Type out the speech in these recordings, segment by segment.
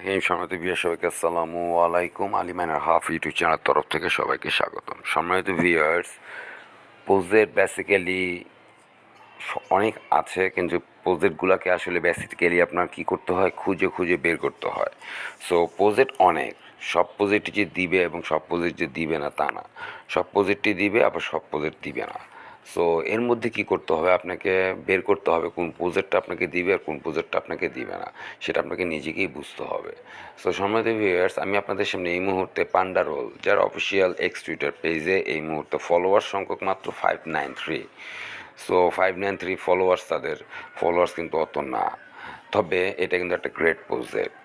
রহিম সম্মানিত ভিউয়ার সবাইকে আসসালামু আলাইকুম। Ali minor half YouTube channel তরফ থেকে সবাইকে স্বাগতম। সম্মানিত ভিউয়ার্স, প্রজেক্ট বেসিক্যালি অনেক আছে, কিন্তু প্রজেক্টগুলোকে আসলে বেসিক্যালি আপনার কী করতে হয়, খুঁজে খুঁজে বের করতে হয়। সো প্রজেক্ট অনেক, সব প্রজেক্টই যে দিবে এবং সব প্রজেক্ট যে দিবে না তা না, সব প্রজেক্টই দিবে আবার সব প্রজেক্ট দিবে না। সো এর মধ্যে কী করতে হবে, আপনাকে বের করতে হবে কোন প্রজেক্টটা আপনাকে দিবে আর কোন প্রজেক্টটা আপনাকে দিবে না, সেটা আপনাকে নিজেকেই বুঝতে হবে। সো সম্মানিত ভিউয়ার্স, আমি আপনাদের সামনে এই মুহূর্তে পান্ডা রোল, যার অফিসিয়াল এক্স টুইটার পেজে এই মুহূর্তে ফলোয়ার সংখ্যক মাত্র 593। সো 593 ফলোয়ার্স, তাদের ফলোয়ার্স কিন্তু অত না, তবে এটা কিন্তু একটা গ্রেট প্রজেক্ট।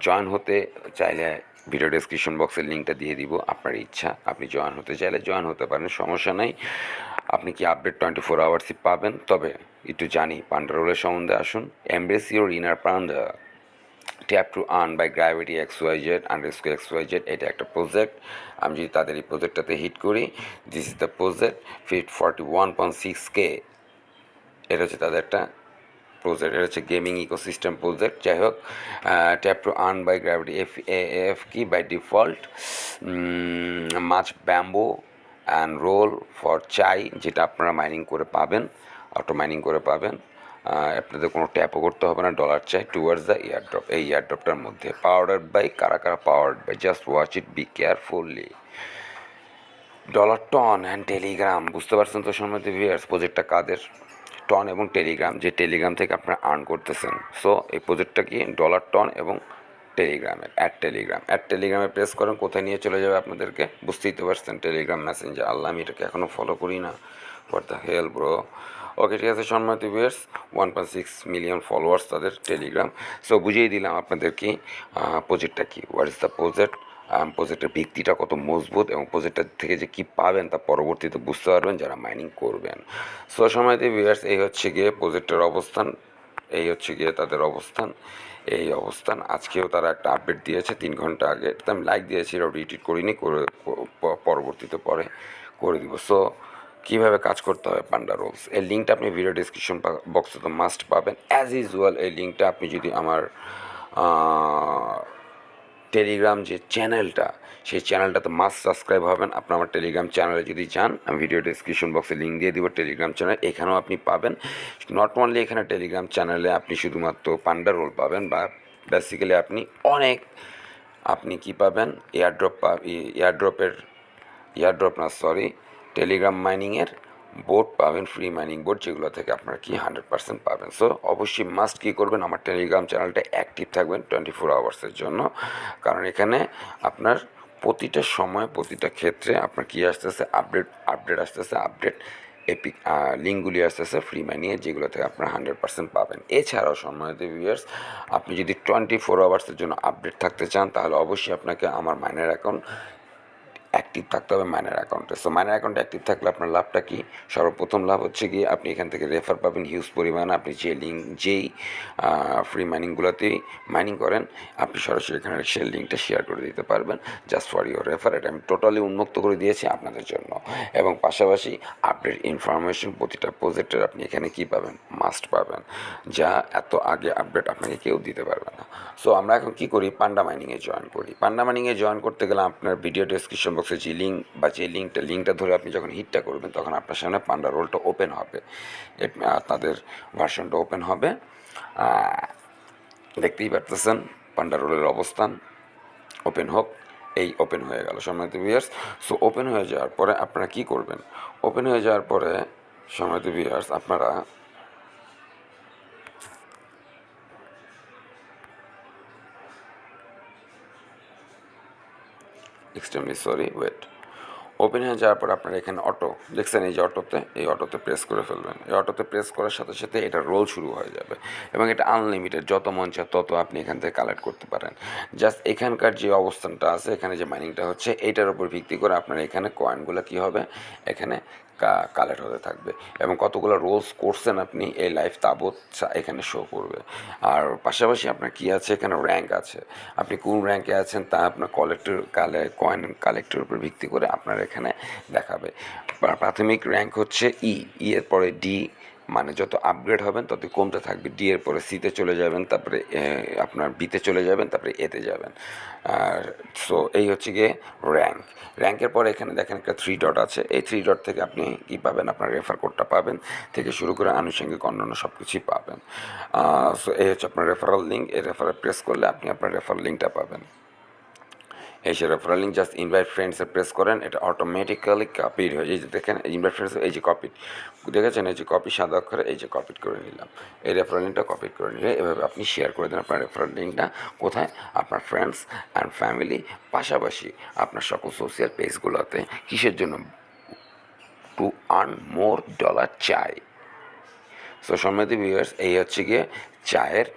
জয়েন হতে চাইলে ভিডিও ডেসক্রিপশন বক্সের লিঙ্কটা দিয়ে দিব, আপনার ইচ্ছা, আপনি জয়েন হতে চাইলে জয়েন হতে পারেন, সমস্যা নেই। আপনি কি আপডেট 24 আওয়ার্সই পাবেন? তবে একটু জানি পান্ডা রোলের সম্বন্ধে। আসুন, embrace your inner panda, tap to earn by gravity XYZ underscore XYZ, এটা একটা প্রজেক্ট। আমি যদি তাদের এই প্রজেক্টটাতে হিট করি, this is the project, 41.6K। এটা হচ্ছে তাদের একটা প্রজেক্ট, এটা হচ্ছে গেমিং ইকোসিস্টেম প্রজেক্ট। যাই হোক, tap to earn by gravity FAF কি বাই ডিফল্ট, মাছ ব্যাম্বো অ্যান্ড রোল ফর চাই, যেটা আপনারা মাইনিং করে পাবেন, অটো মাইনিং করে পাবেন। আপনাদের কোনো ট্যাপও করতে হবে না, ডলার চাই টুয়ার্ডস দ্য ইয়ারড্রপ। এই ইয়ারড্রপটার মধ্যে পাওয়ার্ড বাই কারা কারা, powered by, just watch it, be carefully. Dollar ton and Telegram, বুঝতে পারছেন তো সম্মানিত ভিউয়ার্স, প্রজেক্টটা কাদের? টন এবং টেলিগ্রাম, যে টেলিগ্রাম থেকে আপনারা আর্ন করতেছেন। সো এই প্রজেক্টটা কি? ডলার টন এবং টেলিগ্রামের। অ্যাড টেলিগ্রামে প্রেস করেন, কোথায় নিয়ে চলে যাবে আপনাদেরকে বুঝতেই তো পারছেন, টেলিগ্রাম মেসেঞ্জার। আল্লাহ, আমি এটাকে এখনও ফলো করি না, হোয়াট দ্য হেল ব্রো। ওকে, ঠিক আছে সম্মানিত ভিউয়ার্স, 1.6 মিলিয়ন ফলোয়ার্স তাদের টেলিগ্রাম। সো বুঝিয়ে দিলাম আপনাদেরকে প্রজেক্টটা কি, হোয়াট ইজ দ্য প্রজেক্ট, প্রজেক্টের ভিত্তিটা কত মজবুত এবং প্রজেক্টটা থেকে যে কী পাবেন তা পরবর্তীতে বুঝতে পারবেন যারা মাইনিং করবেন। সো সময়তে ভিউয়ার্স, এই হচ্ছে গিয়ে প্রজেক্টের অবস্থান, এই হচ্ছে গিয়ে তাদের অবস্থান, এই অবস্থান। আজকেও তারা একটা আপডেট দিয়েছে 3 ঘন্টা আগে, তো আমি লাইক দিয়েছি, ওটা রিটুইট করিনি, পরবর্তীতে পরে করে দিব। সো কীভাবে কাজ করতে হবে পান্ডা রোলস, এই লিঙ্কটা আপনি ভিডিও ডিসক্রিপশন বক্সে তো মাস্ট পাবেন অ্যাজ ইউজুয়াল। এই লিঙ্কটা আপনি যদি আমার টেলিগ্রাম যে চ্যানেলটা, সেই চ্যানেলটাতে মাস্ট সাবস্ক্রাইব হবেন। আপনার আমার টেলিগ্রাম চ্যানেলে যদি যান, আমি ভিডিও ডিসক্রিপশন বক্সে লিঙ্ক দিয়ে দিব টেলিগ্রাম চ্যানেল, এখানেও আপনি পাবেন। নট অনলি এখানে টেলিগ্রাম চ্যানেলে আপনি শুধুমাত্র পান্ডা রোল পাবেন, বা বেসিক্যালি আপনি অনেক, আপনি কি পাবেন, এয়ারড্রপ না সরি, টেলিগ্রাম মাইনিংয়ের বোর্ড পাবেন, ফ্রি মাইনিং বোর্ড, যেগুলো থেকে আপনারা কি 100% পাবেন। সো অবশ্যই মাস্ট কী করবেন, আমার টেলিগ্রাম চ্যানেলটা অ্যাক্টিভ থাকবেন 24 আওয়ার্সের জন্য, কারণ এখানে আপনার প্রতিটা সময়, প্রতিটা ক্ষেত্রে আপনার কী আসতেছে, আপডেট আসতেছে, এপিক লিঙ্কগুলি আসতেছে ফ্রি মাইনিংয়ে, যেগুলো থেকে আপনারা 100% পাবেন। এছাড়াও সম্মানিত ভিউয়ার্স, আপনি যদি 24 আওয়ার্সের জন্য আপডেট থাকতে চান, তাহলে অবশ্যই আপনাকে আমার মাইনার অ্যাকাউন্ট অ্যাক্টিভ থাকতে হবে মাইনার অ্যাকাউন্টে। সো মাইনার অ্যাকাউন্টে অ্যাক্টিভ থাকলে আপনার লাভটা কি? সর্বপ্রথম লাভ হচ্ছে কি, আপনি এখান থেকে রেফার পাবেন হিউজ পরিমাণে। আপনি যেই ফ্রি মাইনিংগুলোতেই মাইনিং করেন, আপনি সরাসরি এখানে সেই লিঙ্কটা শেয়ার করে দিতে পারবেন, জাস্ট ফর ইউর রেফার। এটা আমি টোটালি উন্মুক্ত করে দিয়েছি আপনাদের জন্য, এবং পাশাপাশি আপডেট ইনফরমেশন প্রতিটা প্রজেক্টের আপনি এখানে কী পাবেন, মাস্ট পাবেন, যা এত আগে আপডেট আপনাকে কেউ দিতে পারবে না। সো আমরা এখন কী করি, পান্ডা মাইনিংয়ে জয়েন করি। পান্ডা মাইনিংয়ে জয়েন করতে গেলে আপনার ভিডিও ডেসক্রিপশন বক্সে যে লিঙ্ক বা যে লিঙ্কটা ধরে আপনি যখন হিটটা করবেন, তখন আপনার সামনে পান্ডা রোলটা ওপেন হবে, তাদের ভার্সনটা ওপেন হবে। দেখতেই পারতেছেন পান্ডা রোলের অবস্থান, ওপেন হোক। এই ওপেন হয়ে গেল সম্মানিত ভিউয়ার্স। সো ওপেন হয়ে যাওয়ার পরে আপনারা কী করবেন, ওপেন হয়ে যাওয়ার পরে সম্মানিত ভিউয়ার্স, আপনারা এক্সট্রিমলি সরি, ওয়েট। ওপেন হয়ে যাওয়ার পর আপনারা এখানে অটো দেখছেন, এই যে এই অটোতে প্রেস করে ফেলবেন। এই অটোতে প্রেস করার সাথে সাথে এটা রোল শুরু হয়ে যাবে, এবং এটা আনলিমিটেড, যত মন চায় তত আপনি এখান থেকে কালেক্ট করতে পারেন। জাস্ট এখানকার যে অবস্থানটা আছে, এখানে যে মাইনিংটা হচ্ছে, এইটার উপর ভিত্তি করে আপনার এখানে কয়েনগুলো কী হবে, এখানে কালেক্ট হতে থাকবে, এবং কতগুলো রোলস করছেন আপনি এই লাইফ তাবৎ এখানে শো করবে। আর পাশাপাশি আপনার কী আছে, এখানে র্যাঙ্ক আছে, আপনি কোন র্যাঙ্কে আছেন তা আপনার কয়েন কালেক্টের উপর ভিত্তি করে আপনার এখানে দেখাবে। প্রাথমিক র্যাঙ্ক হচ্ছে ই এর পরে ডি, মানে যত আপগ্রেড হবেন তত কমতে থাকবে। ডি এর পরে সিতে চলে যাবেন, তারপরে আপনার বিতে চলে যাবেন, তারপরে এতে যাবেন। আর সো এই হচ্ছে গিয়ে র্যাঙ্ক। র্যাঙ্কের পরে এখানে দেখেন একটা 3 ডট আছে। এই 3 ডট থেকে আপনি কী পাবেন, আপনার রেফার কোডটা পাবেন থেকে শুরু করে আনুষঙ্গিক অন্যান্য সব কিছুই পাবেন। সো এই হচ্ছে আপনার রেফারেল লিঙ্ক। এই রেফারে প্রেস করলে আপনি আপনার রেফারেল লিঙ্কটা পাবেন। এই যে রেফারেল লিঙ্ক জাস্ট ইনভাইট ফ্রেন্ডসে প্রেস করেন, এটা অটোমেটিক্যালি কপিড হয়ে যায়। এই যে দেখেন ইনভাইট ফ্রেন্ডস, এই যে কপি দেখেছেন, এই যে কপি সাদা অক্ষরে, এই যে কপিড করে নিলাম। এই রেফারেল লিঙ্কটা কপিড করে নিলে এভাবে আপনি শেয়ার করে দেন আপনার রেফারেল লিঙ্কটা কোথায়, আপনার ফ্রেন্ডস অ্যান্ড ফ্যামিলি, পাশাপাশি আপনার সকল সোশ্যাল পেজগুলোতে। কিসের জন্য? টু আর্ন মোর ডলার চাই। সো সম্মানিত ভিউয়ার্স, এই হচ্ছে গিয়ে চায়ের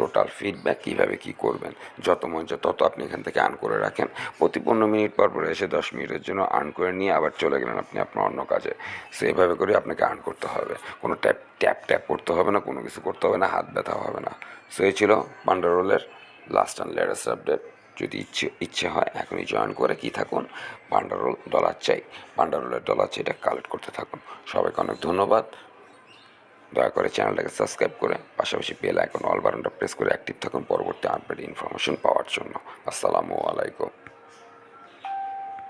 টোটাল ফিডব্যাক। কীভাবে কী করবেন, যত মন চায় তত আপনি এখান থেকে আর্ন করে রাখেন। প্রতি 15 মিনিট পর পর এসে 10 মিনিটের জন্য আর্ন করে নিয়ে আবার চলে গেলেন আপনি আপনার অন্য কাজে। সো এভাবে করে আপনাকে আর্ন করতে হবে। কোনো ট্যাপ করতে হবে না, কোনো কিছু করতে হবে না, হাত ব্যথা হবে না। সো এই ছিল পান্ডারোলের লাস্ট অ্যান্ড লেটেস্ট আপডেট। যদি ইচ্ছে হয় এখনই জয়েন করে কি থাকুন, পান্ডারোল ডলার চাই, পান্ডারোলের ডলার চাইটা কালেক্ট করতে থাকুন। সবাইকে অনেক ধন্যবাদ। দয়া করে চ্যানেলটাকে সাবস্ক্রাইব করে পাশাপাশি বেল আইকন অল বাটনটা প্রেস করে অ্যাক্টিভ থাকুন পরবর্তী আপডেট ইনফরমেশন পাওয়ার জন্য। আসসালামু আলাইকুম।